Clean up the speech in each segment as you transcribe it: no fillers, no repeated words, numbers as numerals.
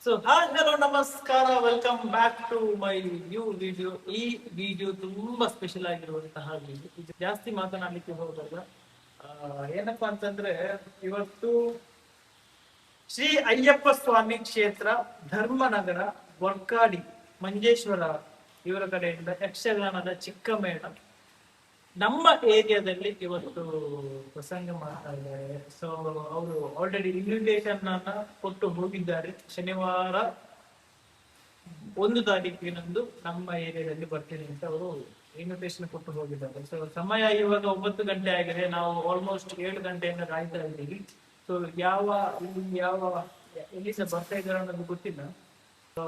So hi hello ನಮಸ್ಕಾರ, welcome back to my new video. ಈ video ತುಂಬಾ special ಆಗಿರುವಂತಹ ವಿಡಿಯೋ. ಇದು ಜಾಸ್ತಿ ಮಾತನಾಡಲಿಕ್ಕೆ ಹೋಗಲ್ಲ. ಏನಪ್ಪಾ ಅಂತಂದ್ರೆ, ಇವತ್ತು ಶ್ರೀ ಅಯ್ಯಪ್ಪ ಸ್ವಾಮಿ ಕ್ಷೇತ್ರ ಧರ್ಮನಗರ ವರ್ಕಾಡಿ ಮಂಜೇಶ್ವರ ಇವರ ಕಡೆಯಿಂದ ಯಕ್ಷಗಾನದ ಚಿಕ್ಕ ಮೇಳ ನಮ್ಮ ಏರಿಯಾದಲ್ಲಿ ಇವತ್ತು ಪ್ರಸಂಗ ಮಾಡ್ತಾ ಇದ್ದಾರೆ. ಸೊ ಅವರು ಆಲ್ರೆಡಿ ಇನ್ವಿಟೇಷನ್ ಅನ್ನ ಕೊಟ್ಟು ಹೋಗಿದ್ದಾರೆ. ಶನಿವಾರ 1 ತಾರೀಕಿನಂದು ನಮ್ಮ ಏರಿಯಾದಲ್ಲಿ ಬರ್ತೀನಿ ಅಂತ ಅವರು ಇನ್ವಿಟೇಷನ್ ಕೊಟ್ಟು ಹೋಗಿದ್ದಾರೆ. ಸೊ ಸಮಯ ಇವಾಗ 9 ಗಂಟೆ ಆಗಿದೆ. ನಾವು ಆಲ್ಮೋಸ್ಟ್ 7 ಗಂಟೆಯಿಂದ ಕಾಯ್ತಾ ಇದ್ದೀವಿ. ಸೊ ಎಲ್ಲಿ ಸಹ ಬರ್ತಾ ಇದ್ದಾರೆ ಅನ್ನೋದು ಗೊತ್ತಿಲ್ಲ. ಸೊ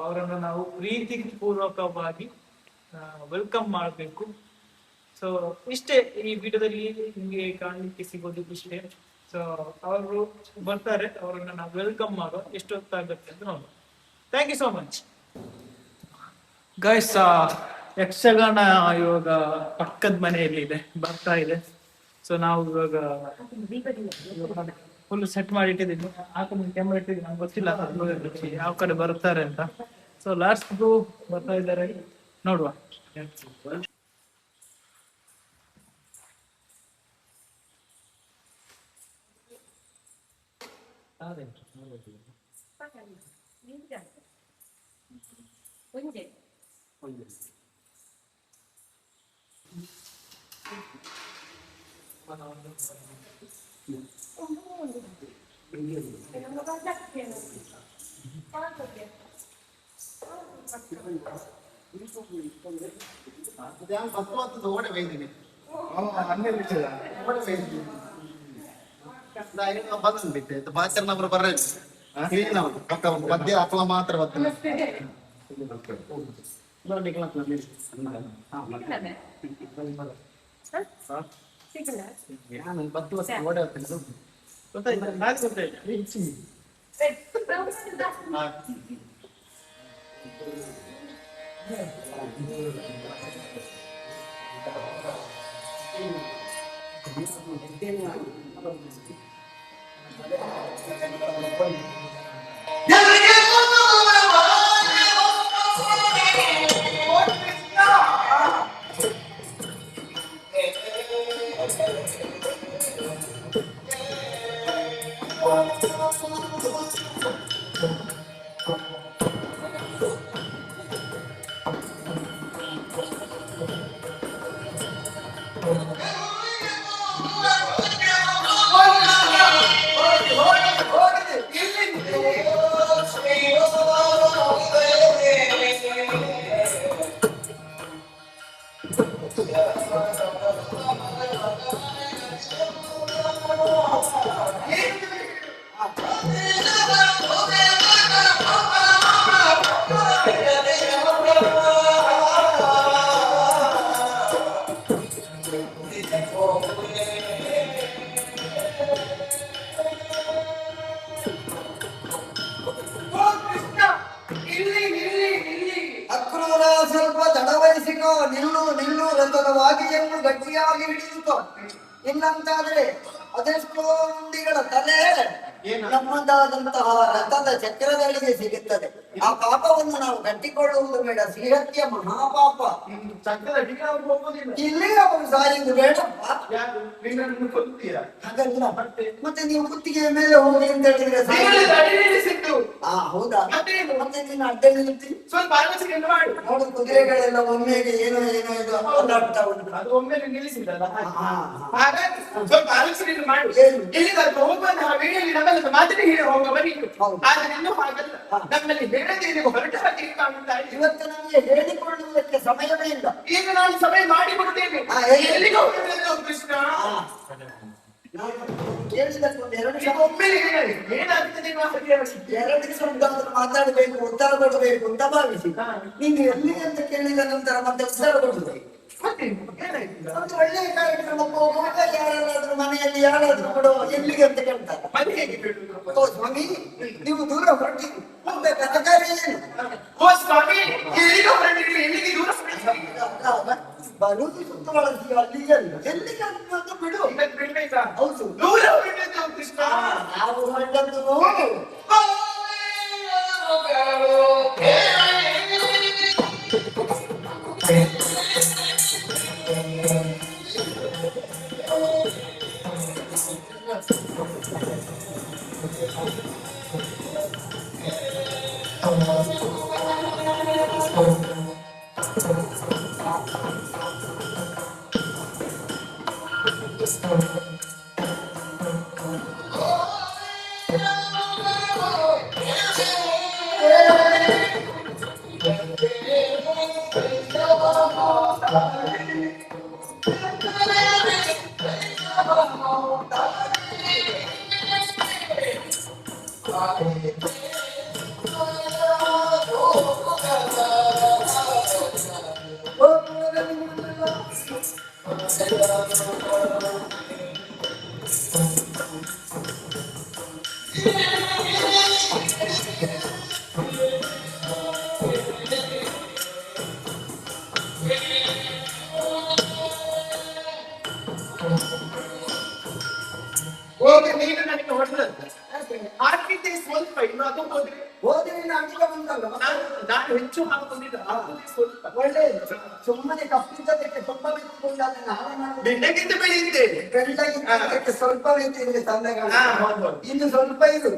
ಅವರನ್ನು ನಾವು ಪ್ರೀತಿ ಪೂರ್ವಕವಾಗಿ ವೆಲ್ಕಮ್ ಮಾಡಬೇಕು. ಸೊ ಇಷ್ಟೇ ಈ ವಿಡಿಯೋದಲ್ಲಿ ನಿಮಗೆ ಕಾಣಲಿಕ್ಕೆ ಸಿಗೋದು ಇಷ್ಟೇ. ಸೊ ಅವರು ಬರ್ತಾರೆ, ಅವರನ್ನ ನಾವು ವೆಲ್ಕಮ್ ಮಾಡೋ ಎಷ್ಟು ಹೊತ್ತಾಗುತ್ತೆ ಅಂತ ನೋಡುವ. Thank you so much guys. Yakshagana ಇವಾಗ ಪಕ್ಕದ ಮನೆಯಲ್ಲಿ ಇದೆ, ಬರ್ತಾ ಇದೆ. ಸೊ ನಾವು ಇವಾಗ ಫುಲ್ ಸೆಟ್ ಮಾಡಿ ಇಟ್ಟಿದ್ದೀನಿ. ಆ ಕಡೆ ಕ್ಯಾಮ್ರಾ ಇಟ್ಟಿದ್ದೀನಿ, ನಂಗೆ ಗೊತ್ತಿಲ್ಲ ಯಾವ ಕಡೆ ಬರ್ತಾರೆ ಅಂತ. ಸೊ ಲಾಸ್ಟ್ ಬರ್ತಾ ಇದ್ದಾರೆ, ನೋಡುವ. ಓಡೆ ಬೈದಿನಿ ಬಂದ್ಬಿಟ್ಟೆ ಭಾಷರ್ನವರು ಬರ್ರೆ ಕ್ಲೀನವರು ಪಕ್ಕ ಮಧ್ಯ ಅಪ್ಲ ಮಾತ್ರ ಬರ್ತಾನೆ. ನಾನು 10 ವರ್ಷ ಓಡೆ ಹೋಗ್ತೇನೆ. ಸ್ವಲ್ಪ ತಡವಹಿಸಿಕೋ, ನಿಲ್ಲು ರಥದವಾಗಿಯನ್ನು ಗಟ್ಟಿಯಾಗಿ ಹಿಡಿದುಕೋ. ಇನ್ನಂತಾದ್ರೆ ಅದೆಷ್ಟೋ ಮಂದಿಗಳ ತಲೆ ನಮ್ಮದಾದಂತಹ ರಥದ ಚಕ್ರಗಳಿಗೆ ಸಿಗುತ್ತದೆ. ಆ ಪಾಪವನ್ನು ನಾವು ಕಟ್ಟಿಕೊಳ್ಳುವುದು ಬೇಡ. ಶ್ರೀಹತ್ಯ ಮಹಾಪಾಪ. ಇಲ್ಲಿ ಅವರು ಸಾಯುವುದು ಬೇಡಪ್ಪ. ಹಾಗಲ್ಲ, ಮತ್ತೆ ನೀವು ಕುತ್ತಿಗೆಯ ಮೇಲೆ ಹೋಗಿ ಅಂತ ಹೇಳಿದ್ರೆ ಹೌದಾ? ಮತ್ತೆ ನೀನು ಅಡ್ಡ ನಿಲ್ತಿ ನೋಡು, ಕುದುರೆಗಳೆಲ್ಲ ಒಮ್ಮೆಗೆ ಏನೋ ಇದು ಅಲ್ಲಾಡ್ತಾ ಉಂಟು. ಇವತ್ತು ನಮಗೆ ಹೇಳಿಕೊಳ್ಳುವುದಕ್ಕೆ ಸಮಯವೇ ಇಲ್ಲ. ಈಗ ನಾನು ಸಮಯ ಮಾಡಿಕೊಡ್ತೇನೆ. ಮಾತಾಡಬೇಕು, ಉತ್ತರ ಕೊಡಬೇಕು ಅಂತ ಭಾವಿಸಿ ನೀನು ಎಲ್ಲಿ ಅಂತ ಕೇಳಿದ ನಂತರ ಮತ್ತೆ ಉತ್ತರ ಕೊಡಬೇಕು. ಒಂದು ಒಳ್ಳೆಯ ಕಾರ್ಯಕ್ರಮ ಹೋಗುವಾಗ ಯಾರಾದ್ರೂ ಮನೆಯಲ್ಲಿ ಯಾರಾದ್ರೂ ಕೊಡುವ ಎಲ್ಲಿಗೆ ಅಂತ ಕೇಳ್ತಾರೆ. ಸ್ವಾಮಿ ನೀವು ದೂರ ಹೊರಟಿರಿ, ಮುಂದೆ ತರಕಾರಿ ಏನು ಬರುವುದು ಸುತ್ತುವಳಸಿ ಅಲ್ಲಿಗೆ ಎಲ್ಲಿಗೆ ಅಂತ ಬಿಡು. ಹೌದು, ನಾವು ಹೊರಟದ್ದು ಹೋಗಿ ನೀನು ನನಗೆ ಹೊಡೆದದ್ದು ಹಾಕಿದ್ದೆ ಸ್ವಲ್ಪ ಇನ್ನು ಅದು ಹೋದ್ರೆ ಹೋದ್ರೆ ನೀನು ಅಂಟಿಕ ಬಂದಲ್ಲ ನಾನು ಹೆಚ್ಚು ಹಾಕೊಂಡಿದ್ದೆ ಹಾಕಿದ್ದೆ ಸ್ವಲ್ಪ ಒಳ್ಳೆಯದು. ಸುಮ್ಮನೆ ಕಪ್ಪಿದ್ದದಕ್ಕೆ ಸ್ವಲ್ಪ ಬಿಟ್ಟುಕೊಂಡು ಅದನ್ನ ಹಾಳು ಮಾಡುವುದು. ಬೆಣ್ಣೆಗಿಂತ ಬೆಳೆಯಿದ್ದೇನೆ ಬೆಳ್ಳಗಿದ್ದದಕ್ಕೆ ಸ್ವಲ್ಪ ಬಿಟ್ಟಿದ್ರೆ ತಂದೆಗಳು ಹೌದು. ಇನ್ನು ಸ್ವಲ್ಪ ಇದು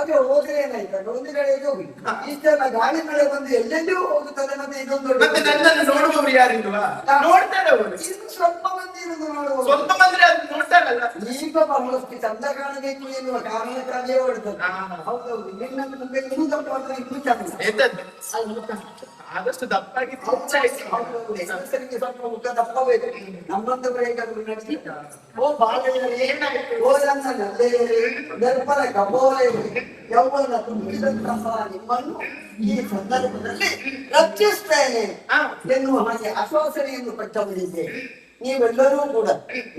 ಅದು ಹೋದ್ರೆ ಏನಾಯ್ತದೆ ಒಂದು ಕಡೆಗೆ ಹೋಗಿ ಇಷ್ಟೆಲ್ಲ ಗಾಳಿ ಮಳೆ ಬಂದು ಎಲ್ಲೆಲ್ಲೂ ಹೋಗುತ್ತದೆ. ಮತ್ತೆ ಇದೊಂದು ಮತ್ತೆ ನನ್ನನ್ನು ನೋಡುವವರು ಯಾರಿಲ್ವಾ? ನೋಡ್ತಾರೆ ಅವರು. ಇನ್ನು ಸ್ವಲ್ಪ ಮಂದಿ ಇರುವುದು ನೋಡುವ. ಸ್ವಲ್ಪ ಮಂದಿ ಅದು ನೋಡ್ತಾರಲ್ಲ. ಈಗ ಬಹಳಷ್ಟು ಚಂದ ಕಾಣಬೇಕು ಎನ್ನುವ ಕಾರಣಕ್ಕಾಗಿಯೇ ಹೊರಟದ್ದು. ಹೌದೌದು. ನಿನ್ನನ್ನು ಮುಂದೆ ಇನ್ನೂ ದೊಡ್ಡ ಹೋದ್ರೆ ಇನ್ನೂ ಚಂದ. ಎಂತದ್ದು? ಆದಷ್ಟು ದಪ್ಪಾಗಿ ಹೆಚ್ಚಾಯ್ತು. ಹೆಸರಿಗೆ ಸ್ವಲ್ಪ ಮುಖ ದಪ್ಪಬೇಕು. ನಮ್ಮಂತ ಬೇಕಾದ್ರೂ ನಡೆಸಿದ್ದ. ಓ ಬಾಲ್ಯದಲ್ಲಿ ಏನಾಯ್ತು? ಓ ನನ್ನ ನಲ್ಲೆಯರೇ, ದರ್ಪಣ ಕಬೋಲೆಯರೇ, ಯೌವನ ತುಂಬಿದಂತಹ ನಿಮ್ಮನ್ನು ಈ ಸಂದರ್ಭದಲ್ಲಿ ರಕ್ಷಿಸ್ತೇನೆ ಎನ್ನುವ ಹಾಗೆ ಆಶ್ವಾಸನೆಯನ್ನು ಕೊಟ್ಟವನಿದ್ದೇನೆ. ನೀವೆಲ್ಲರೂ ಕೂಡ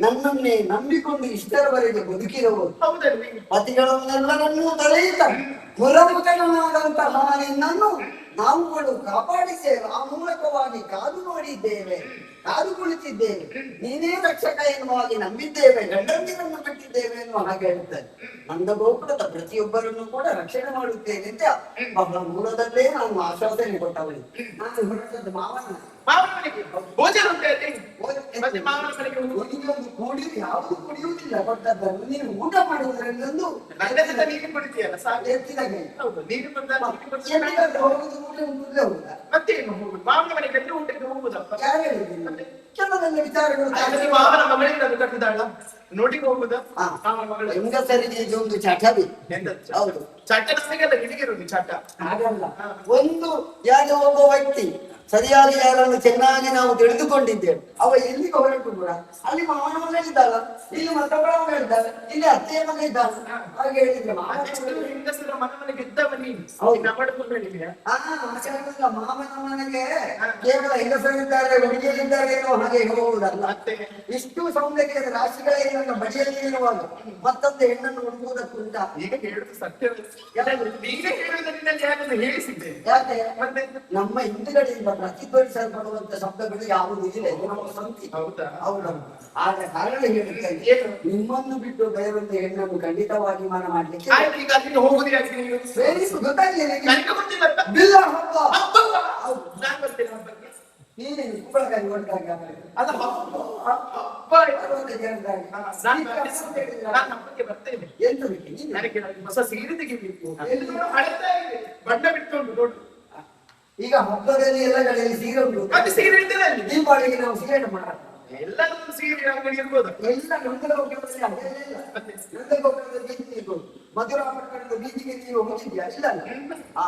ನನ್ನನ್ನೇ ನಂಬಿಕೊಂಡು ಇಷ್ಟರವರೆಗೆ ಬದುಕಿರಬಹುದು. ಹೌದಲ್ರಿ? ಪತಿಗಳನ್ನೆಲ್ಲರನ್ನೂ ತಲೆಯಿತ ಮುರಮುಖನಾದಂತಹ ನಿನ್ನನ್ನು ನಾವುಗಳು ಕಾಪಾಡಿದ್ದೇವೆ. ಆ ಮೂಲಕವಾಗಿ ಕಾದು ನೋಡಿದ್ದೇವೆ, ಕಾದು ಕುಳಿತಿದ್ದೇವೆ. ನೀನೇ ರಕ್ಷಕ ಎನ್ನುವ ಹಾಗೆ ನಂಬಿದ್ದೇವೆ, ಗಂಡಂದಿರನ್ನು ಕಟ್ಟಿದ್ದೇವೆ ಎನ್ನುವ ಹಾಗೆ ಹೇಳ್ತಾರೆ. ನಂದ ಗೋಕುಲದ ಪ್ರತಿಯೊಬ್ಬರನ್ನು ಕೂಡ ರಕ್ಷಣೆ ಮಾಡುತ್ತೇನೆ ಅಂತ ಬಹಳ ಮೂಲದಲ್ಲೇ ನಾನು ಆಶ್ವಾಸನೆ ಕೊಟ್ಟವಳು. ನಾನು ಹೊರಟದ್ದು ಮಾವನ ಮಾವನಿಗೆ ಭೋಜನ ಉಂಟು. ಮತ್ತೆ ಮಾವನ ಮನೆಗೆ ಹೋಗುವ. ಒಂದು ಕೂಡಿ ಯಾವುದು ಕುಡಿಯುವುದಿಲ್ಲ. ಕೊಟ್ಟದ್ದನ್ನು ನೀನು ಊಟ ಮಾಡುವುದರಿಂದೊಂದು ನನ್ನ ಜೊತೆ ನೀರು ಕುಡಿತೀಯಲ್ಲ ಸಾಕು. ಎತ್ತಿದ ಕೈ. ಹೌದು, ನೀರು ಬಂದ ಎಲ್ಲಿಗಾದ್ರೂ ಹೋಗುದು ಊಟ ಉಂಟುದೇ ಹೌದಾ? ಮತ್ತೇನು ಹೋಗುದು? ಮಾವನ ಮನೆಗೆ ಊಟಕ್ಕೆ ಹೋಗುದಪ್ಪ. ಯಾರು ಹೇಳಿದ್ದೀನಿ? ಕೆಲವೆಲ್ಲ ವಿಚಾರಗಳು ಹಾಗಾದ್ರೆ ಮಾವನ ಮಗಳಿಗೆ ಅದು ಕಟ್ಟಿದಾಳ ನೋಟಿಗೆ ಹೋಗುದ? ಮಾವನ ಮಗಳ ಹೆಂಗಸರಿಗೆ ಇದೊಂದು ಚಟವಿ. ಎಂತದ್ದು? ಹೌದು. ಚಟ ನಮಗೆಲ್ಲ ಹಿಡಿಗಿರುದು ಚಟ. ಹಾಗಲ್ಲ. ಒಂದು ಯಾರೋ ಒಬ್ಬ ವ್ಯಕ್ತಿ ಸರಿಯಾಗಿ ಯಾರನ್ನು ಚೆನ್ನಾಗಿ ನಾವು ತಿಳಿದುಕೊಂಡಿದ್ದೇವೆ. ಅವ ಎಲ್ಲಿಗೆ ಹೊರಟು ಕೂಡ ಅಲ್ಲಿ ಮಾವನ ಮಗ ಇದ್ದಾಳ, ಇಲ್ಲಿ ಮತ್ತೊಬ್ಬಳ ಮಗ ಇದ್ದಾಳ, ಇಲ್ಲಿ ಅತ್ತೆಯ ಮಗ ಇದ್ದಾಳ. ಹಾಗೆ ಹೇಳಿದ್ರೆ ಅದೆಷ್ಟು ಹೆಂಗಸರ ಮನೆಗೆ ಇದ್ದವ ನೀನು ಹೌದು. ನಮ್ಮಡ್ಕೊಂಡು ಹೇಳಿದ್ಯಾ? ಮಾವನ ಮನೆಗೆ ಕೇವಲ ಹೆಂಗಸರಿದ್ದಾರೆ, ಹುಡುಗಿಯರಿದ್ದಾರೆ ಎನ್ನುವ ಹಾಗೆ ಹೋಗುವುದಲ್ಲ. ಮತ್ತೆ ಇಷ್ಟು ಸೌಂದರ್ಯದ ರಾಶಿಗಳೇ ನನ್ನ ಬಳಿಯಲ್ಲಿ ಇರುವಾಗ ಮತ್ತೊಂದು ಹೆಣ್ಣನ್ನು ಹುಡುಕುವುದಕ್ಕುಂಟ. ಈಗ ಹೇಳುದು ಸತ್ಯವೇ. ನೀನೇ ಹೇಳುವುದರಿಂದ ಯಾರನ್ನು ಹೇಳಿಸಿದ್ದೆ? ಯಾಕೆ? ಮತ್ತೆ ನಮ್ಮ ಹಿಂದುಗಡೆಯಿಂದ ಪ್ರತಿಧ್ವನಿಸಲ್ಪಡುವಂತ ಶಬ್ದಗಳು ಯಾವುದೂ ಇಲ್ಲ. ಇದು ನಮ್ಮ ಸಂತಿ. ಹೌದಾ? ಹೌದೌದು. ಆದ ಕಾರಣ ಹೇಳುತ್ತೇನೆ, ಏನು? ನಿಮ್ಮನ್ನು ಬಿಟ್ಟು ಬೇರೊಂದು ಹೆಣ್ಣನ್ನು ಖಂಡಿತವಾಗಿ ಮನ ಮಾಡ್ಲಿಕ್ಕೆ ಆಯ್ತು. ಈಗ ಅಲ್ಲಿಗೆ ಹೋಗುದು ಯಾಕೆ ನೀವು? ಗೊತ್ತಾಗಿಲ್ಲ ನಿನಗೆ? ನನಗೆ ಗೊತ್ತಿಲ್ಲ. ಬಿಲ್ಲ ಹಬ್ಬ. ಹಬ್ಬ? ಹೌದು. ನಾನು ಬರ್ತೇನೆ ಹಬ್ಬಕ್ಕೆ. ನೀನೇ ಕುಂಬಳಕಾಯಿ ಹೊರಟಾಗ ಅದು ಹಬ್ಬ. ಹಬ್ಬ ಹೇಳಿದಾಗ ನಾನು ಹಬ್ಬಕ್ಕೆ ಬರ್ತೇನೆ. ಎಂತ ಬಿಟ್ಟು ನೀನು? ನನಗೆ ಹೊಸ ಸೀರೆ ತೆಗಿಬೇಕು. ಎಲ್ಲಿ ಹಳತಾ ಇದೆ, ಬಣ್ಣ ಬಿಟ್ಟುಕೊಂಡು ನೋಡು. ಈಗ ಹಬ್ಬದಲ್ಲಿ ಎಲ್ಲ ಕಡೆಯಲ್ಲಿ ಸೀರೆ ಉಂಟು. ಮತ್ತೆ ಸೀರೆ ಇರ್ತದೆ ಅಲ್ಲಿ. ದೀಪಾವಳಿಗೆ ನಾವು ಸೀರೆ ಮಾಡೋಣ. ಎಲ್ಲರೂ ಸೀರೆ ಅಂಗಡಿ ಇರ್ಬೋದು. ಎಲ್ಲ ನಂದಗೋಕುಲದಲ್ಲಿ ಅದೇನೇ ಇಲ್ಲ. ನಂದಗೋಕುಲದ ಬೀದಿಗೆ ಇರ್ಬೋದು. ಮಧುರಾ ಪಟ್ಟಣದ ಬೀದಿಗೆ ನೀವು ಹೋಗಿದ್ಯಾ? ಇಲ್ಲ ಅಲ್ಲ? ಹಾ,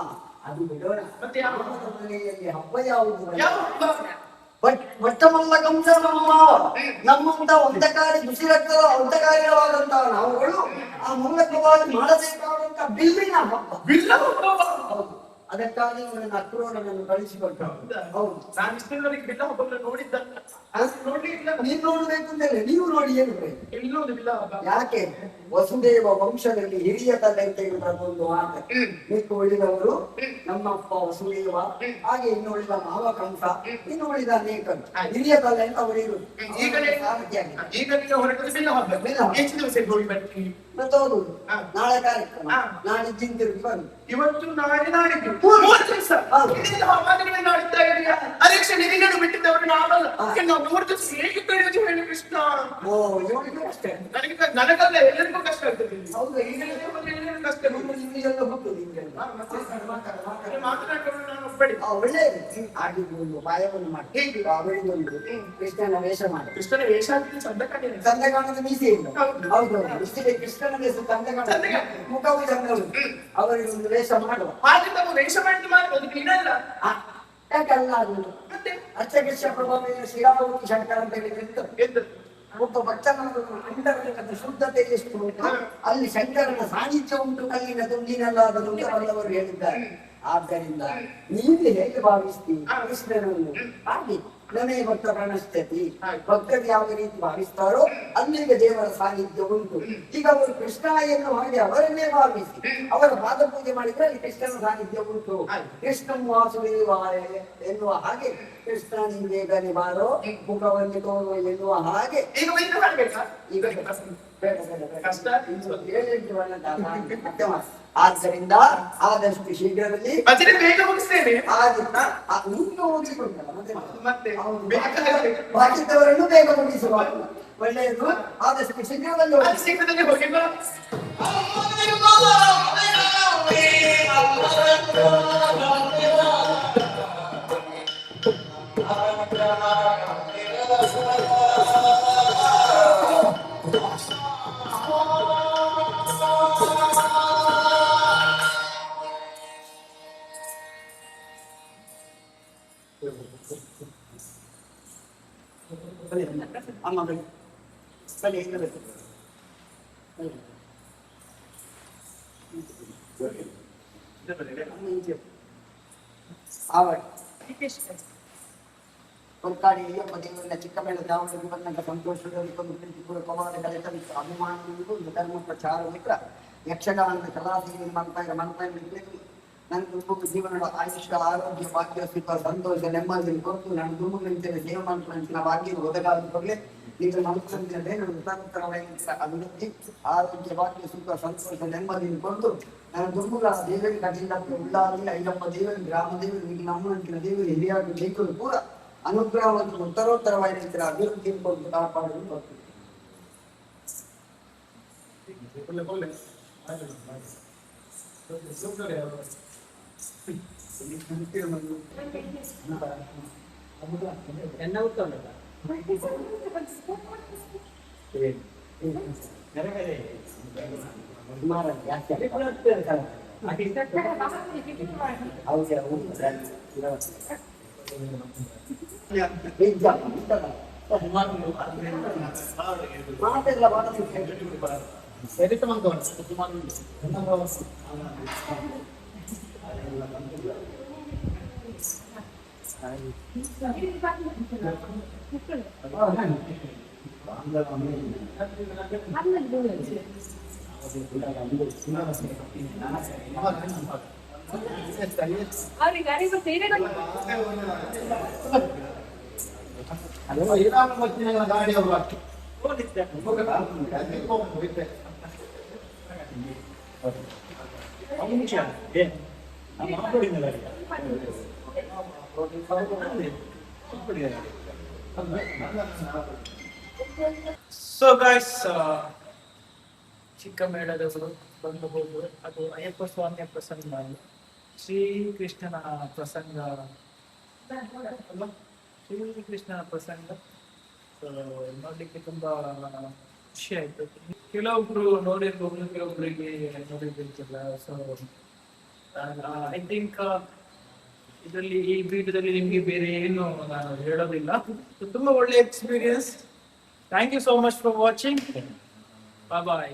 ಅದು ಬಿಡೋಣ. ಮತ್ತೆ ಯಾವ ಮನೆಯಲ್ಲಿ ಹಬ್ಬ ಯಾವುದು? ಯಾವ ಹಬ್ಬ? ಮೊಟ್ಟಮೊದಲ ಕಂಸ ನಮ್ಮ ನಮ್ಮಂತ ಒಂದಕಾರಿ ಬಿಸಿ ರಕ್ತದ ಒಂದಕಾರಿಗಳಾದಂತಹ ನಾವುಗಳು ಆ ಮೂಲಕವಾಗಿ ಮಾಡಬೇಕಾದಂತ ಬಿಲ್ಲಿನ ಹಬ್ಬ. ಬಿಲ್ಲ ಹಬ್ಬ? ಹೌದು. ಅದಕ್ಕಾಗಿ ನನ್ನ ಅಕ್ರೂರನನ್ನು ಕಳಿಸಿಕೊಟ್ಟು. ಹೌದು. ನಾನು ಇಷ್ಟರವರೆಗೆ ಬಿಲ್ಲ ಹಬ್ಬಗಳನ್ನು ನೋಡಿದ್ದಲ್ಲ. ನೋಡ್ಲಿಲ್ಲ. ನೀನ್ ನೋಡ್ಬೇಕು ಅಂತೇಳಿ ನೀವು ನೋಡಿ ಏನು ಬೇಕು? ಎಲ್ಲೋದು ಬಿಲ್ಲ ಹಬ್ಬ? ಯಾಕೆ? ವಸುದೇವ ವಂಶದಲ್ಲಿ ಹಿರಿಯ ತಲೆ ಅಂತ ಒಂದು ಮಾತು. ಮಿಕ್ಕು ಉಳಿದವರು ನಮ್ಮಪ್ಪ ವಸುದೇವ, ಹಾಗೆ ಇನ್ನು ಉಳಿದ ಮಾವ ಕಂಸ, ಇನ್ನು ಉಳಿದ ಅನೇಕರು ಹಿರಿಯ ತಲೆ ಅಂತ ಅವರು ಈಗ ಈಗ ನೀವು ಹೊರಟದ್ದು ಬಿಲ್ಲ ಹಬ್ಬ. ಎಷ್ಟು ದಿವಸ ಹೋಗಿ ಬರ್ತೀನಿ? ಮತ್ತೆ ಹೋಗುದು ಹಾ. ನಾಳೆ ಕಾರ್ಯಕ್ರಮ ಹಾ. ನಾಡಿದ್ದು ಹಿಂತಿರುಗಿ ಬರುದು. ಇವತ್ತು ನಾಳೆ ನಾಡಿದ್ದು ಮೂರು 3 ದಿವಸ ಹೌದು. ಇದೆಲ್ಲ ಹವಾಮಾನಗಳು ನಾಡಿದ್ದಾಗ ಪರೀಕ್ಷೆ ನಿಧಿಗಳು ಬಿಟ್ಟಿದ್ದವರು ನಾವಲ್ಲ ಹಾ. ನಾವು 3 ದಿವಸ ಹೇಗೆ ಕಳೆಯೋದು ಹೇಳಿ ಕೃಷ್ಣ. ಓ ಇವಳಿಗೂ ಅಷ್ಟೇ. ನನಗಲ್ಲ ಎಲ್ಲರಿಗೂ ಕಷ್ಟ ಆಗ್ತದೆ. ಹೌದು ಈಗಲೇ ಎಲ್ಲರಿಗೂ ಕಷ್ಟ ನಮ್ಮ ನಿಮಗೆಲ್ಲ ಗೊತ್ತುದು ಹಿಂಗೆಲ್ಲ. ಮಾತನಾಡಿಕೊಂಡು ನಾನು ಒಬ್ಬಡಿ ಒಳ್ಳೆಯದು ಆಗಿದ್ದು ಒಂದು ಉಪಾಯವನ್ನು ಮಾಡಿ ಹೇಗೆ? ಬೆಳಿಗೊಂಡು ಕೃಷ್ಣನ ವೇಷ ಮಾಡಿ ಕೃಷ್ಣನ ವೇಷ ಹಾಕಿದ್ರೆ ಚಂದ ಕಾಣಿದೆ. ಚಂದಗಾಣದ ಮೀಸೆ ಇಲ್ಲ. ಹೌದು. ಹೌದು ಇಷ್ಟಿದೆ ಕೃಷ್ಣನ ವೇಷ ಚಂದಗಾಣ ಚಂದಗಾಣ. ಮುಖವು ಚಂದಗಳು ಅವರಿಗೆ ಒಂದು ವೇಷ ಮಾಡುವ ಹಾಗೆ ನಾವು ವೇಷ ಮಾಡಿದ್ದು ಮಾಡ್ಬೋದು ಕ್ಲೀನಲ್ಲ. ಆ, ಯಾಕಲ್ಲ ಅದು ಮತ್ತೆ ಅರ್ಚಕೃಷ್ಣ ಪ್ರಭಾವ ಶ್ರೀರಾಮಮೂರ್ತಿ ಶಂಕರ ಅಂತ ಹೇಳಿದ್ರೆ ಎಂತ ಒಬ್ಬ ಭಕ್ತನ ಶುದ್ಧತೆ ಎಷ್ಟು ಉಂಟು ಅಲ್ಲಿ ಶಂಕರನ ಸಾನ್ನಿಧ್ಯ ಉಂಟು ಕಲ್ಲಿನ ತುಂಡಿನಲ್ಲಾದರೂ ಬಲ್ಲವರು ಹೇಳಿದ್ದಾರೆ. ಆದ್ದರಿಂದ ನೀವು ಹೇಗೆ ಭಾವಿಸ್ತೀವಿ ಕೃಷ್ಣನನ್ನು ಹಾಗೆ ನಮೇ ಭಕ್ತ ಪ್ರಣಶ್ಯತಿ ಭಕ್ತರು ಯಾವ ರೀತಿ ಭಾವಿಸ್ತಾರೋ ಅಲ್ಲಿಗೆ ದೇವರ ಸಾನ್ನಿಧ್ಯ ಉಂಟು. ಈಗ ಅವರು ಕೃಷ್ಣ ಎನ್ನುವ ಹಾಗೆ ಅವರನ್ನೇ ಭಾವಿಸಿ ಅವರ ಪಾದ ಪೂಜೆ ಮಾಡಿದ್ರೆ ಅಲ್ಲಿ ಕೃಷ್ಣನ ಸಾನ್ನಿಧ್ಯ ಉಂಟು. ಕೃಷ್ಣ ವಾಸುದೇವಾಯ ಎನ್ನುವ ಹಾಗೆ ಕೃಷ್ಣ ನಿಂಗೆ ಬೇಗನೆ ಬಾರೋ ಮುಖವನ್ನು ತೋರುವ ಎನ್ನುವ ಹಾಗೆ ಈಗ ವೈದ್ಯ ಮಾಡ್ಬೇಕಾ? ಈಗ ಬೇಡ ಬೇಡ ಬೇಡ ಕಷ್ಟ. 7-8 ವರ್ಣದ ಮಧ್ಯಮ. ಆದ್ದರಿಂದ ಆದಷ್ಟು ಶೀಘ್ರದಲ್ಲಿ ಭಜನೆ ಬೇಗ ಮುಗಿಸ್ತೇನೆ. ನೀನು ಓದಿಕೊಂಡಲ್ಲ ಮತ್ತೆ ಮತ್ತೆ ಹೌದು. ಬೇಗ ಬಾಕಿದ್ದವರನ್ನು ಬೇಗ ಮುಗಿಸುವ ಒಳ್ಳೆಯದು. ಆದಷ್ಟು ಶೀಘ್ರದಲ್ಲಿ ಹೋಗಿ. ಅದು ಶೀಘ್ರದಲ್ಲಿ ಹೋಗಿ ಬಾ. ಅಮ್ಮ ಬನ್ನಿ ಬನ್ನಿ ಹಿಂದೆ ಬನ್ನಿ. ಅಮ್ಮ ಈಚೆ. ಆವಾಗ ಕೊಡ್ಕಾಡಿ ಅಯ್ಯಪ್ಪ ದೇವರನ್ನ ಚಿಕ್ಕ ಮೇಲೆ ದಾವಣಗೆರೆ ಬಂದಂತ ಸಂತೋಷದಲ್ಲಿ ಕೊಂಡು ಪ್ರೀತಿ ಕೂಡ ಪವಾಡಗಳ ಅಭಿಮಾನಗಳು ಒಂದು ಧರ್ಮ ಪ್ರಚಾರ ಮಿತ್ರ ಯಕ್ಷಗಾನದ ಕಲಾಸೇವೆ ಮನಪಾಯ ನನ್ನ ದುರ್ಮುಖ ಜೀವನದ ಆಯುಷ್ಯ ಆರೋಗ್ಯ ಭಾಗ್ಯ ಸುಖ ಸಂತೋಷ ನೆಮ್ಮದಿ ಕೊಟ್ಟು ನಾನು ದುರ್ಮುಖ ಸೇವೆ ಮಾಡ್ಕೊಂಡು ಭಾಗ್ಯ ಒದಗಾದ ಕೊಡಲಿ ನೀವು ಮನಸ್ಸಿನ ಉತ್ತರೋತ್ತರವಾದ ಅಭಿವೃದ್ಧಿ ಆರೋಗ್ಯ ಭಾಗ್ಯ ಸುಖ ಸಂತೋಷ ನೆಮ್ಮದಿ ಕೊಟ್ಟು ನಾನು ದುರ್ಮುಖ ದೇವರಿ ಕಠಿಣ ಉಳ್ಳಾಗಿ ಅಯ್ಯಪ್ಪ ದೇವರಿ ಗ್ರಾಮ ದೇವರಿ ಈಗ ನಮ್ಮಂತಿನ ದೇವರಿ ಹಿರಿಯಾಗಿ ಜೈಕರು ಪೂರ ಅನುಗ್ರಹ ಮತ್ತು ಉತ್ತರೋತ್ತರವಾದ ಅಭಿವೃದ್ಧಿ ಕೊಟ್ಟು ಕಾಪಾಡಲು ಬರ್ತೀವಿ. ಎನ್ನ ಉತ್ತಮಲ್ಲ ಮಾತೆಲ್ಲ ಬಹಳ ಗಾಡಿ ಸೊ ಗಾಯ್ಸ್ ಚಿಕ್ಕ ಮೇಳದವರು ಬಂದು ಹೋಗುವ ಅದು ಅಯ್ಯಪ್ಪ ಸ್ವಾಮಿಯ ಪ್ರಸಂಗ ಶ್ರೀಕೃಷ್ಣನ ಪ್ರಸಂಗ ಅಲ್ವಾ? ಶ್ರೀಕೃಷ್ಣನ ಪ್ರಸಂಗ ನೋಡ್ಲಿಕ್ಕೆ ತುಂಬಾ ಖುಷಿ ಆಯ್ತು. ಕೆಲವೊಬ್ರು ನೋಡಿರ್ಬೋದು, ಕೆಲವೊಬ್ರಿಗೆ ನೋಡಿರ್ಬೇಕಿಲ್ಲ. ಸೊ ಐ ಥಿಂಕ್ ಇದರಲ್ಲಿ ಈ ವಿಡಿಯೋದಲ್ಲಿ ನಿಮ್ಗೆ ಬೇರೆ ಏನು ನಾನು ಹೇಳೋದಿಲ್ಲ. ತುಂಬಾ ಒಳ್ಳೆ experience. Thank you so much for watching. Bye bye.